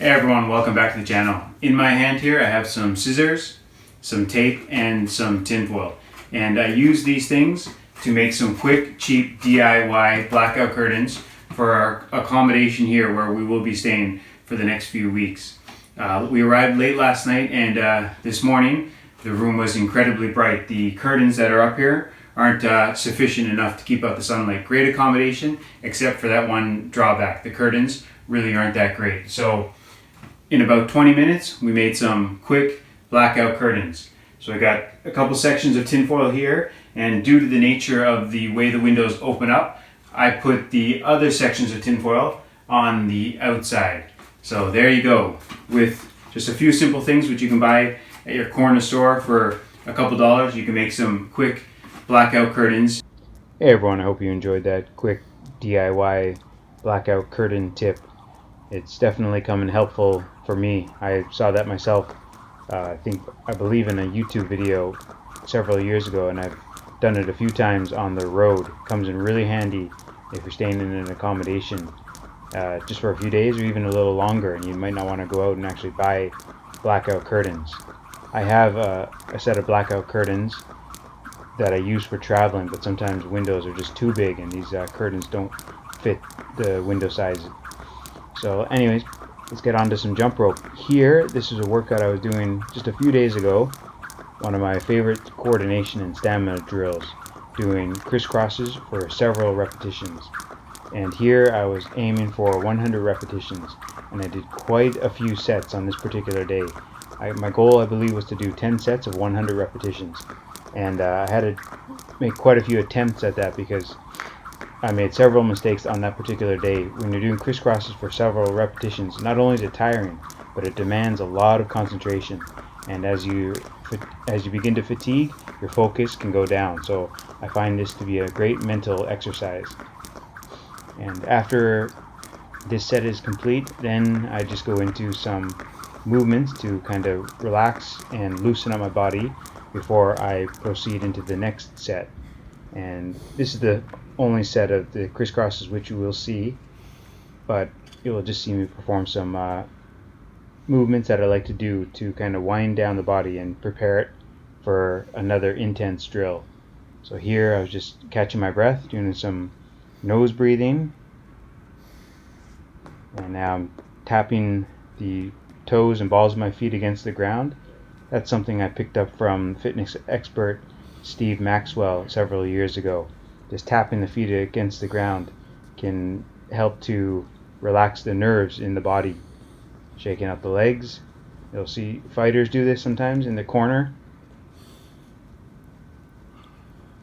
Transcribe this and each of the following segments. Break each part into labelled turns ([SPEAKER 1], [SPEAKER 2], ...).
[SPEAKER 1] Hey everyone, welcome back to the channel. In my hand here I have some scissors, some tape, and some tinfoil. And I use these things to make some quick, cheap DIY blackout curtains for our accommodation here where we will be staying for the next few weeks. We arrived late last night and this morning the room was incredibly bright. The curtains that are up here aren't sufficient enough to keep out the sunlight. Great accommodation, except for that one drawback. The curtains really aren't that great. So in about 20 minutes, we made some quick blackout curtains. So I got a couple sections of tinfoil here, and due to the nature of the way the windows open up, I put the other sections of tinfoil on the outside. So there you go, with just a few simple things which you can buy at your corner store for a couple dollars. You can make some quick blackout curtains. Hey everyone, I hope you enjoyed that quick DIY blackout curtain tip. It's definitely come in helpful for me. I saw that myself, I believe in a YouTube video several years ago, and I've done it a few times on the road. It comes in really handy if you're staying in an accommodation just for a few days or even a little longer, and you might not want to go out and actually buy blackout curtains. I have a set of blackout curtains that I use for traveling, but sometimes windows are just too big and these curtains don't fit the window size. So anyways, let's get on to some jump rope. Here, this is a workout I was doing just a few days ago. One of my favorite coordination and stamina drills, doing crisscrosses for several repetitions. And here I was aiming for 100 repetitions, and I did quite a few sets on this particular day. My goal, I believe, was to do 10 sets of 100 repetitions. And I had to make quite a few attempts at that because I made several mistakes on that particular day. When you're doing crisscrosses for several repetitions, not only is it tiring, but it demands a lot of concentration. And as you begin to fatigue, your focus can go down. So I find this to be a great mental exercise. And after this set is complete, then I just go into some movements to kind of relax and loosen up my body before I proceed into the next set. And this is the only set of the crisscrosses which you will see, but you will just see me perform some movements that I like to do to kind of wind down the body and prepare it for another intense drill. So here I was just catching my breath, doing some nose breathing, and now I'm tapping the toes and balls of my feet against the ground. That's something I picked up from fitness expert Steve Maxwell several years ago. Just tapping the feet against the ground can help to relax the nerves in the body. Shaking out the legs. You'll see fighters do this sometimes in the corner.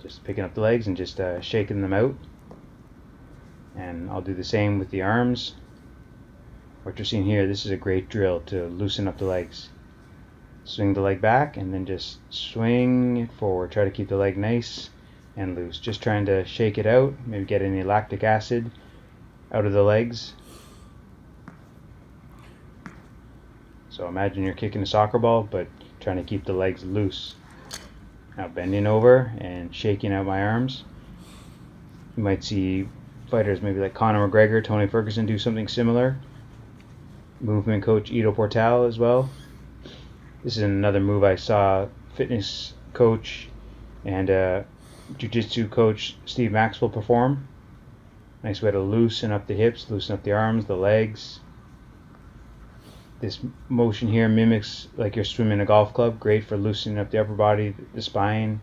[SPEAKER 1] Just picking up the legs and just shaking them out. And I'll do the same with the arms. What you're seeing here, this is a great drill to loosen up the legs. Swing the leg back and then just swing it forward. Try to keep the leg nice and loose. Just trying to shake it out, maybe get any lactic acid out of the legs. So imagine you're kicking a soccer ball, but trying to keep the legs loose. Now bending over and shaking out my arms. You might see fighters maybe like Conor McGregor, Tony Ferguson do something similar. Movement coach Ido Portal as well. This is another move I saw fitness coach and jiu-jitsu coach Steve Maxwell perform. Nice way to loosen up the hips, loosen up the arms, the legs. This motion here mimics like you're swimming a golf club. Great for loosening up the upper body, the spine.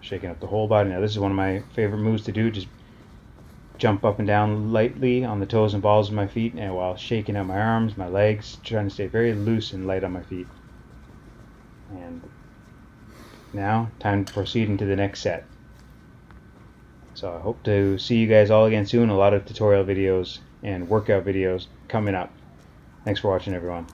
[SPEAKER 1] Shaking up the whole body. Now this is one of my favorite moves to do. Just jump up and down lightly on the toes and balls of my feet, and while shaking out my arms, my legs, trying to stay very loose and light on my feet. And now, time to proceed into the next set. So I hope to see you guys all again soon. A lot of tutorial videos and workout videos coming up. Thanks for watching, everyone.